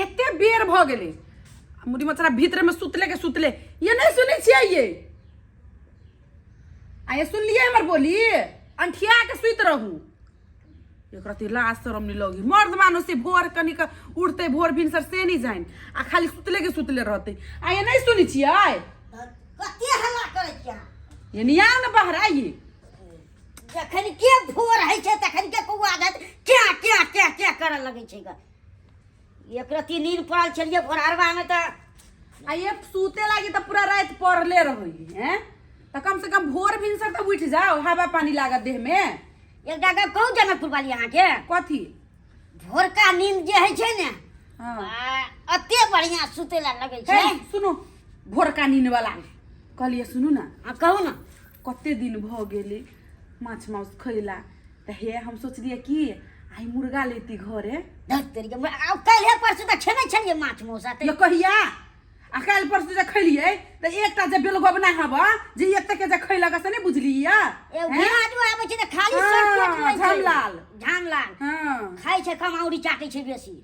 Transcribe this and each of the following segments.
एते बेर भ गेले मुड़ी मछरा भीतर में सुतले के सुतले ये नहीं सुनै छियै ये आये सुन लिए हमर बोली अंठिया के सुत रहू एकरा ते लाज शरम नहीं लगी मर्द मानो से भोर कनिक उठते भोर भिनसर से नहीं जाइन आ खाली सुतले के सुतले रहते आये नहीं सुनै छियै कते हल्ला करे क्या ये निया न बहराइए जखन के भोर है छै तखन के कौआ जात क्या करे लगे छै ग एक रती नींद पड़ल छलिए भोर अरबा में त आ ये सूते लागी त पूरा रात पड़ले रही हैं त कम से कम भोर भिनसर त उठ जाओ हवा पानी लागत देह में एक जगह कहू जनकपुर वाली अहाँ के कथी भोर का नींद जे है छै ने हां अते बढ़िया सुते ला लगे छै सुनो भोर का नींद वाला कहलिए सुनू ना कहू ना कते दिन भ गेले माछ मांस खइला त हे हम सोचलिए कि आई मुर्गा लेती घरे धत्तरी के कल परसू त खेने छलिए माछ मौसा ये कहिया आ काल परसू जे खइलिए त एकटा जे बेलगोबना हबा जे एकटा के जे खइला का से नहीं बुझलिया ए भियाजू आबै छै त खाली सब पेट में झामलाल हां खाइ छै कमाउरी चाटै छै बेसी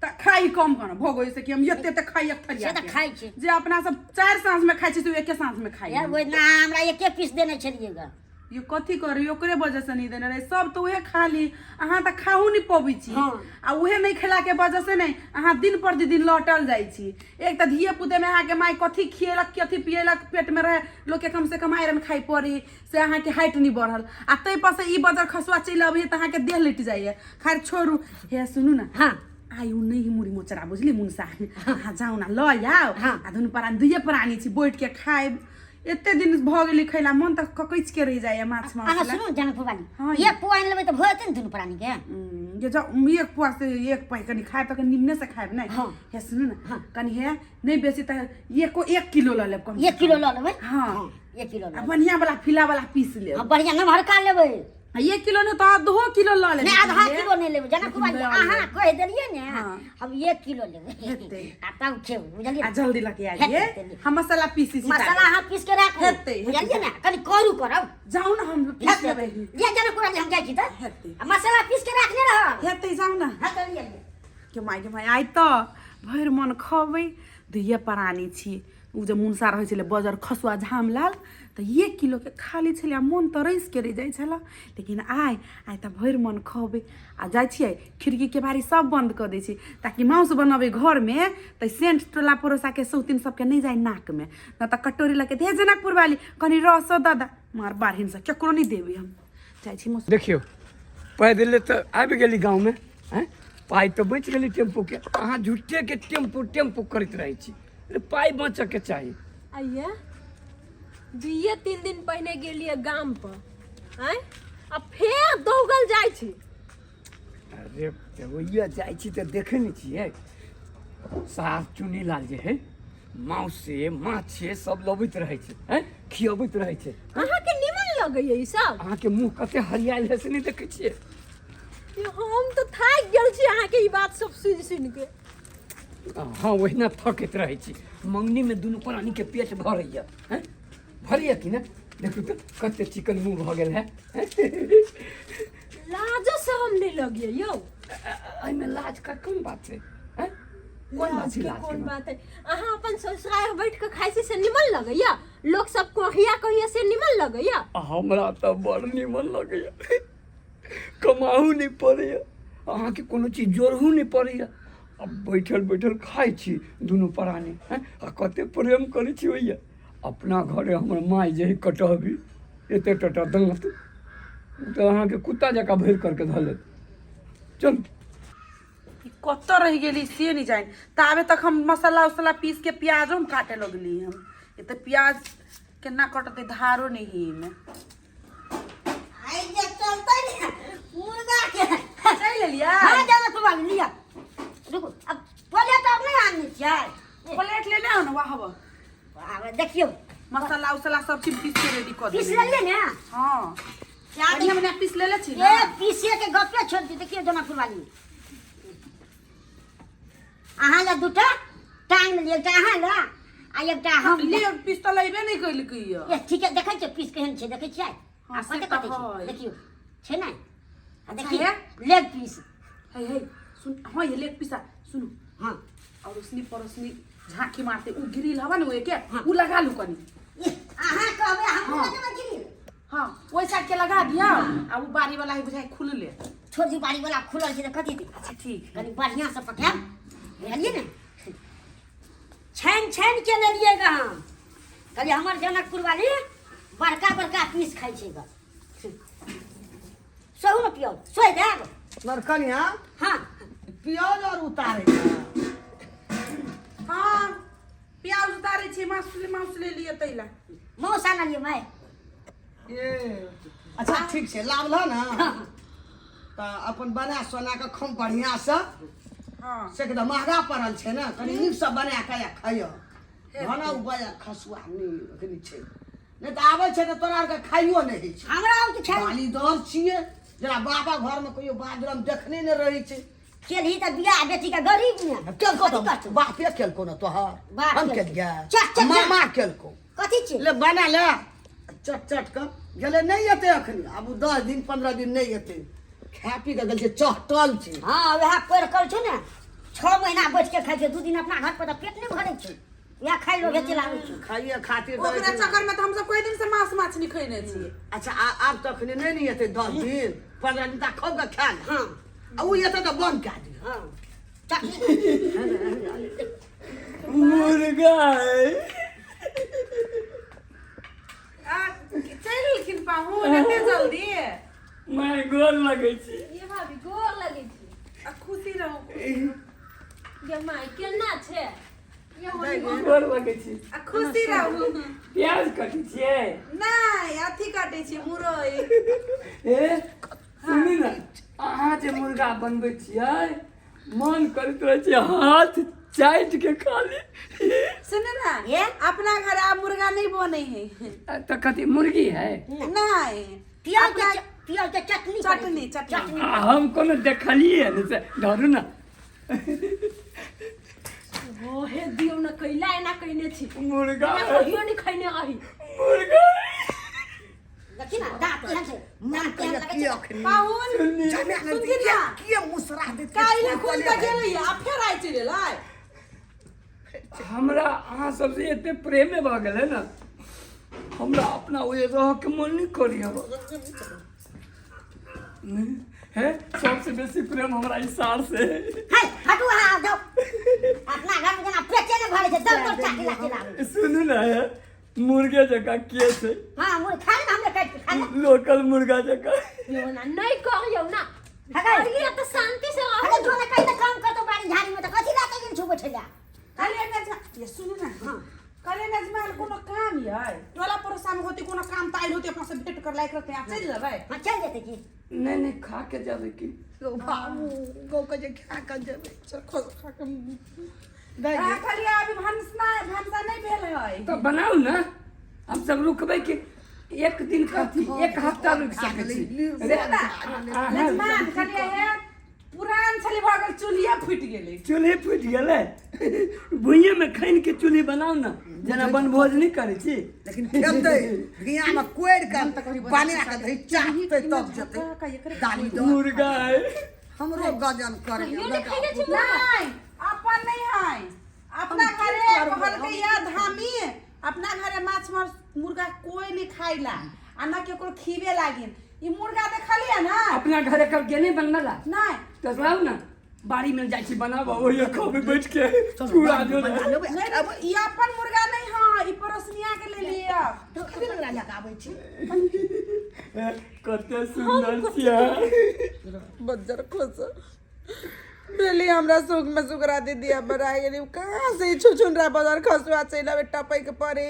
त खाई कम कर भोगो से कि हम एते त खाई एक थरिया से त खाइ छै जे अपना सब 4 सांझ में खाइ छै तू एके सांझ में खाई यार ओइ ना हमरा एके पीस देने छलिए ग ये कथी करी ओकरे वजह से नहीं देने रहे सब तो उहे खाली अहाँ त खाहू नहीं पबै छी आ उहे नहीं खेला के वजह से नहीं अहाँ दिन पर दिन लौटल जाई छी एक त धिये पुते में अहाँ के माई कथी खिएलक कथी पिएलक पेट में रहे लोग के कम से कम आयरन खाई पड़ी से अहाँ के हाइट नहीं बढ़ल आ तै पर से ई बजर खसुआ चल आबै त अहाँ के देह लिट जाइए खैर छोड़ू हे सुनू ना हां आई उ नहीं मुड़ी मोचरा बुझली मुनसा हां जाऊ ना ल आओ आ दुनु परान दुइये परानी छी बैठ के खाए एते दिन भ गेली खैला मन त ककैच के रह जाय माछ मांस अहाँ सुनो जनकपुर वाली एक पुआन लेबै त भोत न दुनु प्राणी के ये जो एक पुआ से एक पाई कनी खाए त निम्ने से खाए नहीं हे सुनु ना कनी हे नहीं बेसी त एको 1 किलो ल लेब कम 1 किलो ल लेबै हां 1 किलो ल बढ़िया वाला फिला वाला पीस ले हां बढ़िया न भरका लेबै 1 किलो ने तो 2 किलो ल ले नहीं आधा किलो नहीं लेबै जनकपुर वाली अहाँ कह देलिए ने हम 1 किलो लेबै आ तब खेब बुझलिए आ जल्दी लके आइए हम मसाला पीसी छी मसाला अहाँ पीस के राखू बुझलिए ना कनी करू करब जाऊ ना हम पीस लेबै ये जनकपुर वाली हम जाई छी त मसाला पीस के राखने रह हेतै जाऊ ना हां चलिए के माई आई त भैर मन खबै दुइये परानी छी उ जे मुनसा रहै छले बजर खसुआ झामलाल त 1 किलो के खाली छले मन त रैस के रह जाय छला लेकिन आइ त भैर मन खबै आ जाय छियै खिड़की के बारी सब बंद कर दै छी ताकि मांस बनावे घर में त सेंट टोला परोसा के सौतीन सब के नहीं जाय नाक में न त कटोरी लके दे जनकपुर वाली कनी रस दादा मार बारहिन से केकरो नहीं देबे हम जाय छी मौस देखियो पैदल त आबि गेली गांव में हैं पाई तो बच गेली टेम्पू के अहाँ झूठे के टेम्पू करत रहे छी पाई बच के चाहिए आइए 2-3 दिन पहले गेलिए गांव पर हैं अब फिर दौगल जाय छी अरे ओइया जाय छी त देखे नहीं छिए साफ चुनी लाल जे है मांस से माछ से सब लबैत रहे छै हैं खियबैत रहे छै अहाँ के निमन लगैए ई सब अहाँ के मुंह कते हरियाल है से नहीं देखे छिए हम तो थाक गेल छी अहाँ के ई बात सब सुन के हाँ वहीना थकैत रहे छी मंगनी में दुनू प्राणी के पेट भरैया हैं भरैया कि ना देखू तो कते चिकन मुंह भ गेल है लाजो से हम नहीं लगिए यो आई में लाज का कौन बात है हैं कौन बात है लाज कौन बात है अहाँ अपन ससुराल बैठ के खाइ से निमन लगैया लोग सब कहिया से निमन लगैया हमरा त बड़ निमन लगैया कमाहू नहीं पड़ैया अहाँ के कोनो चीज जोड़हू नहीं पड़ैया अब बैठल खाई छी दुनू प्राणी हैं आ कते प्रेम करै छी ओइया अपना घरे हमर माय जे कटहबी एते टटा दांत तो अहाँ के कुत्ता जका भर करके धलेत चल कत रह गेली से नहीं जाइन ताबे तक हम मसाला उसला पीस के प्याज हम काटे लगली हम ये तो प्याज केना कटते धारो नहीं में आई जे चलतै ने मुर्गा के चल लिया हां जनकपुर वाली लिया रुको अब प्लेट अब नहीं आनी चाहिए प्लेट लेने आओ ना वाह अब देखियो मसाला उसला सब चीज पीस के रेडी कर दे पीस ले ना हां क्या हमने पीस ले छी ए पीसे के गप्पे छोड़ दी देखियो जनकपुर वाली अहाँ ला दुटा टांग ले एकटा अहाँ ला आ एकटा हम ले पीस त लेबे नहीं कइल कहियो ए ठीक है देखै छ पीस केहन छै देखै छियै हाँ, आ कते कते छै देखियो छै नै आ अच्छा देखियो है? लेग पीस हे सुन हां ये लेग पीसा सुनु हाँ और उसनी परोसनी झांकी मारते उ ग्रिल हवा न वो के उ लगा लू कनी ये अहाँ कहबे हम हाँ। लगेबे गिरी हाँ वही साइड के लगा दिया आ वो बारी वाला ही बुझाई खुल ले छोड़ दी बाड़ी वाला खुलल छै त कथी दी अच्छा ठीक है कनी बढ़िया से पकाएब बुझलिए ने छान के ले लिएगा हम कभी हमर जनकपुर वाली बड़का बड़का पीस खाई छै ग सहु न पियो सोई देब लड़कनिया हाँ प्याज और उतारे हाँ प्याज उतारे छी मांस ले लिए तैला मौसा न लिए मैं ये अच्छा ठीक छै लावल ना तो अपन बना सोना के खम बढ़िया से हाँ से एकदम महंगा पड़ल छै ना कनी नीक से बना के या खाइयो घना उबल खसुआ नहीं अखनी छै नहीं तो आवे छै तो तोरा आर के खाइयो नहीं होइ छै हमरा आउ के खाई गाली दर छिए जरा बाबा घर में कोई बाजरम देखने नहीं रही छै केलही त बियाह बेटी के गरीब में केलको तो कथी करतौ? बापे केलको ना तोहर बाप हम केलको। केलिया चट, चट, चट। मामा केलको कथी छै ले बना ले चट चट कर गेले नहीं एते अखनी अब 10 दिन 15 दिन नहीं एते खा पी के गेल छै चहटल छै हाँ वह पैर कर छौ ने 6 महीना बैठ के खाई छै 2 दिन अपना घर पर त पेट नहीं भरै छै या खाई लो बेचे लागे छै खाइए खातिर ओकरा चक्कर में तो हम सब कोई दिन से मांस माछ नहीं खैने छिए अच्छा अब तो अखनी नहीं एते 10 दिन 15 दिन तक खूब के खा ले हाँ आ उ एते तो बंद कर दी हाँ चटनी मुर्गा है चलिए पाहू एते जल्दी मैं गोर लगे छी ये भाभी गोर लगे छी आ खुशी रहो ये माय केना छै ये होली गोर लगे छी आ खुशी रहो प्याज कटी छिए नहीं अथी काटे छी मुरई ए सुनी ना अहाँ जे मुर्गा बनबै छियै मन करैत रहै छै हाथ चाटि के खा ली सुने ना ये? अपना घर आप मुर्गा नहीं बने हैं तो कथी मुर्गी है नहीं पियाज के चटनी चटनी, चटनी। आ, हम कोनो देखलिए ने से धरू ना हो हे दियो न कैला एना कइने छी मुर्गा ना है, कहियो नहीं खैने रही मुर्गा है। देखी ना दांत एहन छै दांत के एहन लगे की छै अखनी पाहुन सुनी जाने सुन लगी ना के मुसरा दे काइले खुल के गेलै आ फेर आइ चले लाई हमरा अहाँ सबसे एते प्रेम भऽ गेलै ना हमरा अपना ओए रह के मन नहीं करी अब है सबसे बेसी प्रेम हमरा ई सार से है। हाय हटू आ जाओ अपना घर में जना पेटे ने भरे छै दर दर चाटी लागे सुनू ना है मुर्गे जका के छै हां मुर खाई ना हमने काट के खाना लोकल मुर्गा जका यो ना नहीं कहियो ना हगाई ये तो शांति से अरे रहो जो ने कहीं काम करतो बाड़ी झाड़ी में तो कथी लाते गिन छुबो छला काले ना ये सुन ना हां काले ना जमाल कोनो काम है टोला परोसान होती कोनो काम ताइल होती अपना से भेंट कर लायक रहते आप चल जेबै हां चल जेते की नहीं खा के जावे की बाबू गो के जे खा के जेबै चल खो खा के दे आ खाली अभी भंसा नहीं भेल है तो बनाओ ना हम सब रुकबै कि एक दिन कथी एक हफ्ता रुक सकै छी लक्ष्मण खाली है पुरान छली भगल चूल्हा फूट गेलै चूल्हे फूटि गेलै भुइये में खैन के चूल्ही बनाओ ना जेना बनभोज नहीं करै छी लेकिन खेलते धिया में कोड़ के बना के दही चाहते तब जते दाली दो मुर्गा है हमरो गजन करे कहियो नहीं खैने छी नहीं अपन नहीं है अपना घरे कहल के या धामी अपना घरे माछ मुर्गा कोई नहीं खाइला आ ना केकरो खीबे लागिन ई मुर्गा देखलिए ना अपना घरे कब के नहीं बनला नहीं तो लाओ ना बाड़ी में जाइ छी बनाबो ओही खाबे बैठ के पूरा जो नहीं ई अपन मुर्गा नहीं है ई परोसनिया के ले लिया तो खबे लगा लगाबै छी कते सुंदर छिया बज्जर खोस बेली हमरा सुख में सुगरा दे दिया बराई गेली कहां से छुछुंडरा बाजार खसवा चला बेटा पै के परे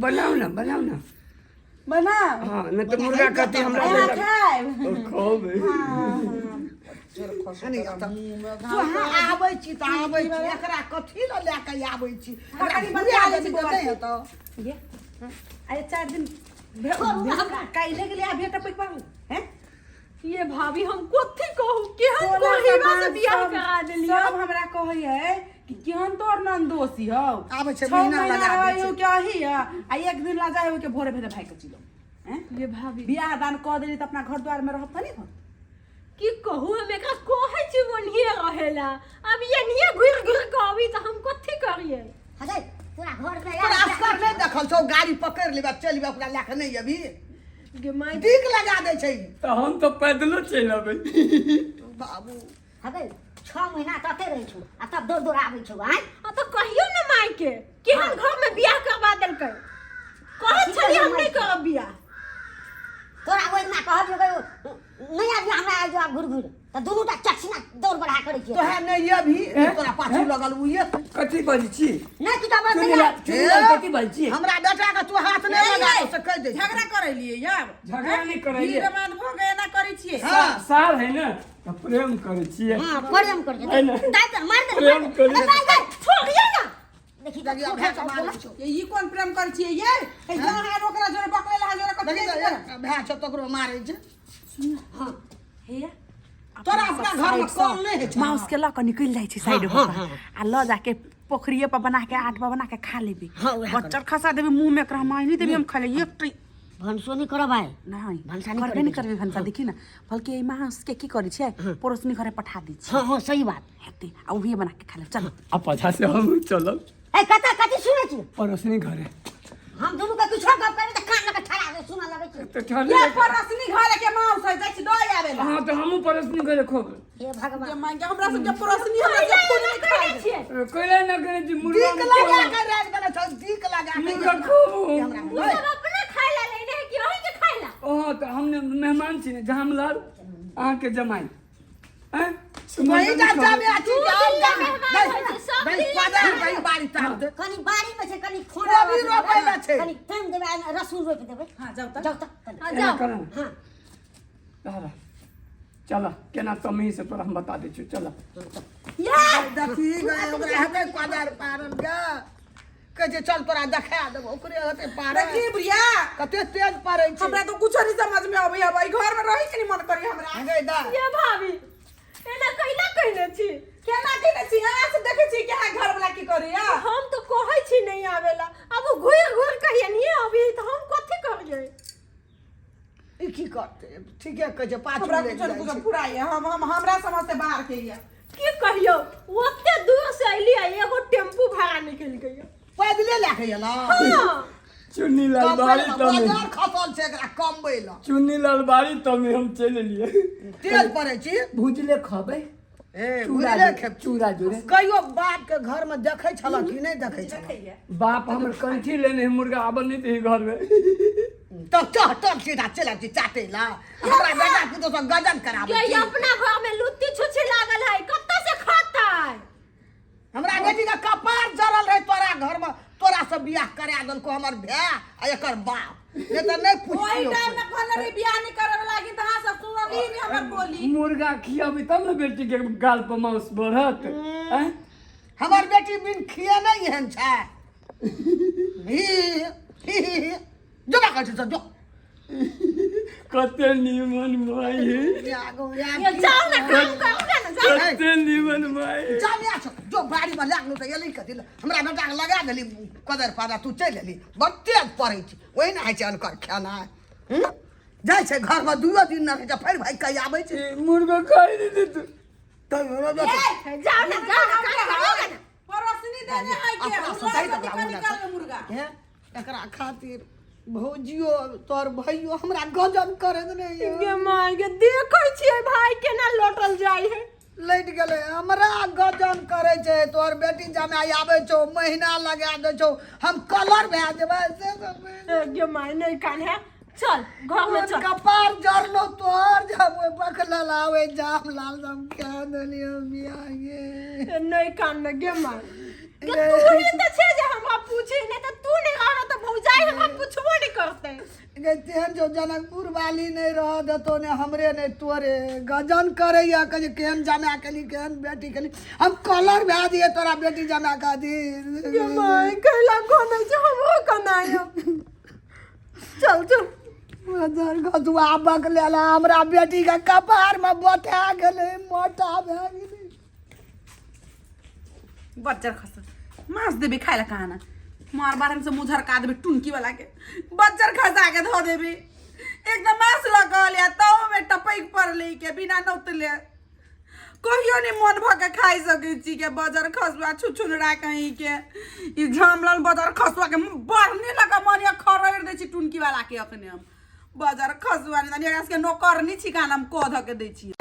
बनाओ ना बना हाँ नहीं तो मुर्गा कथी हमरा यहाँ ले खाए खाबे तो हाँ आबै छी त आबै छी एकरा कथी ल लेके आबै छी कनी बुढ़ा बचा ले ले छी बौआ। नहीं हेतो ये अरे 4 दिन काइले के लिए आ बेटा पै पाऊ हैं ये भाभी हम कथी कहू केहन कोहिमा से बियाह करा देलिए सब हमरा कहै है कि केहन तोर नंदोसी हौ आबै छै 6 महीना महीना लगा दै रहै हो के अही आ एक दिन ला जाए हो के भोरे भेले भाई के चिलो हैं ये भाभी बियाह दान क देली त अपना घर द्वार में रहत नहीं हो कि कहू हम एकरा कहै छी वनिए रहेला अब ये निये घुर घुर के अभी त हम कथि करिए हटे तोरा घर में तोरा अस्कर नहीं देखल छौ गाड़ी पकड़ लेबे चल लेबे ओकरा लेके नहीं अभी गे माय दीक लगा दे छै तो हम तो पैदलो चल अबै बाबू हटे 6 महीना तते रह छु आ तब दौड़ दौड़ आबै छु आय आ तो कहियो न माय के कि हम घर में बियाह करवा देलकै कहै छली हम नहीं करब बियाह तोरा ओइ ना कहब जो नहीं आबि हमरा आ जो घुर घुर त दुनुटा चक्सीना दौड़ बढ़ा करै छी तो है नहीं अभी तोरा पाछू लगल उये कथी बजै छी नहीं तू त बस चुनिलाल कथी बजै छी हमरा बेटा के तू हाथ नहीं लगा से कह दे झगड़ा करे लिए यार झगड़ा नहीं करैए दामाद भ गए ना करै छियै सार है ना तो प्रेम करे छियै हां प्रेम कर है ना? दाई तर मार दे प्रेम करी। दाई छोड़िए ना देखि लगी अब हाथ मारे छौ ये ई कोन प्रेम करै छियै ये ए जहाँ है ओकरा जोरे बकले ला जोरे कथि देखि भाय छ तकरो मारे छै हां हे तोरा अपना घर में कौन नहीं है माउस के लक निकल जाइ छै साइड पर आ ल जाके पोखरिए पर बना के आठ पर बना के खा लेबी हाँ, वएह बच्चर खसा देबी मुंह में एकरा माई नहीं देबी हम खा ले एक भनसो नहीं करब भाई नहीं भनसा नहीं करबे नहीं करबे भनसा देखी ना बल्कि ई माउस के की करै छै पड़ोसनी घरे पठा दै छै हां हां सही बात हेते आ उही बना के खा ले चल आ पाछा से हम चलब ए कथि सुनै छी पड़ोसनी घरे हम दुनु के किछो गप करे त कान लगे ठड़ा के सुना लगे छी तो ठहर ये पड़ोसनी घरे के माउस है जाइ छै दय आवेला हां तो हमहू पड़ोसनी घरे खोब हे भगवान जे मांगे हमरा सब के पड़ोसनी हमरा सब खुद नहीं खाइ छै कोइला न करे जी मुर्गा दीक लगा के राज बना छौ दीक लगा के मुर्गा खोब उ सब अपने खाइला लेने है कि ओही के खाइला ओ तो हमने मेहमान छी ने जामलाल अहाँ के जमाई हैं वही जाता में आची जाम जा मेहमान होइ छै, सब नहीं दिन पदा कहीं बारी तार दे कनी बाड़ी में छै कनी खोड़ा कोबी रोपैला छै। कनी टाइम देबै रसूल रोप देबै हां जाऊ त जाऊ त आ जाओ हां चल चल केना तमी से तोरा हम बता दै छी चल देखी गए ओकरा हते क्वादर पारल ग कहे छै चल तोरा देखा देबो ओकरे हते पार देखी बुढ़िया कते तेज पारै छै हमरा तो कुछ नहीं समझ में आबै अब घर में रही के नहीं मन करी हमरा आगे दा ये भाभी एना कहिला कहने छी केना के छी यहाँ से देखे छी कि घर वाला की करी या हम तो कहै छी नहीं आवेला अब वो घुर घुर कहिए नहीं अभी तो हम कथि करिए ई की करते ठीके कहे छै पाछू हमरा ले कुछ जाइ कुछ छै पूरा ये हम हमरा समझ से बाहर के ये की कहियो ओते दूर से अइली एगो टेम्पू भाड़ा निकल गई पैदले लेके एला हां चुन्नी लाल बाड़ी तमे बाजार खसल छै एकरा कमबै ला चुन्नी लाल बाड़ी तमे हम चल लिए तेज पड़ै छी भुजले खबै ए चूड़ा बुझले खेब चूड़ा जोरे कहियो बाप के घर में देखै छल कि नहीं देखै छल बाप हमर कंठी लेने मुर्गा आबल नहीं थे घर में तब चल सीधा चला छी चाटे ला हमरा बेटा पुतो से गजन कराबै ये छी अपना घर में लुत्ती छुछी लागल है कत्ता से खाता है हमरा बेटी का कपार जरल रहे तोरा घर में तोरा से बियाह करा देलको हमर भाई आ एकर बाप ने त नहीं ओई पूछियो टाइम में कहले रे बियाह नहीं करे लागी त हां सब सुनली नहीं हमर बोली मुर्गा खियाबी तब ना बेटी के गाल पर मांस बढ़त हैं हमर बेटी बिन खिए नहीं हन छै ही जो ना कहै छ जो कते निमन माई ये जाओ ना काम करो ना जाओ कते निमन माई जानिया छ जो बाड़ी में लागलो त एली कथि हमरा बेटा के लगा देली कदर पादा तू चल एली बत्ते पड़ै छी ओइ ना है छै अनकर खाना जाय छै घर में दुइयो दिन न रहै छै फेर भाई कहि आबै छै मुर्गा खाई नहीं दे तू त रोज जाओ ना काम करोगे ना पड़ोसनी देने है के अपना हम से सही लोग कपड़ा निकाल के मुर्गा हैं एकरा खातिर भौजियो तोर भइयो हमरा गजन करत नहीं ये माय के देखै छियै भाई केना लोटल जाय है लैट गेलै हमरा गजन करे छै तोर बेटी जमाई आबै छौ महीना लगा दे छौ हम कलर भए जेबै से सब ये माय नहीं कान है चल घर में चल कपार जरलो तोर जब बखला लावे जाम लाल हम क्या दलियो बिया गे नहीं कान में गे माय तू ही तो छे जे हमरा पूछे नहीं तो तू नहीं आरो तो भौजाई हमरा पूछबो नहीं करते गे तेहन जो जनकपुर वाली नहीं रह दतो ने हमरे ने तोरे गजन करे या कहे केहन जमा केली केहन बेटी केली हम कलर भए दिए तोरा बेटी जमा का दी ये माय कहला कोन छै हमरो कनायो चल चल मदर गदुआ बकलेला हमरा बेटी के कपार में बोथा गेलै मोटा भए गेलै बच्चर खस मांस देबे खाए ला कहाना मार बारे में से मुझर का देबे टुनकी वाला के बच्चर खसा के धो देबे एकदम मास लगल या ताऊ में टपैक पड़ले के बिना नौतले कहियो नहीं मन भ के खाई सकै छी के बजर खसुआ छुछुनड़ा कहीं के ई झामलन बजर खसुआ के बढ़ने लगा मन या खरैर दे छी टुनकी वाला के अखने हम बजर खसुआ नहीं एकरा के नौकर नहीं छी कान हम को ध के दे छी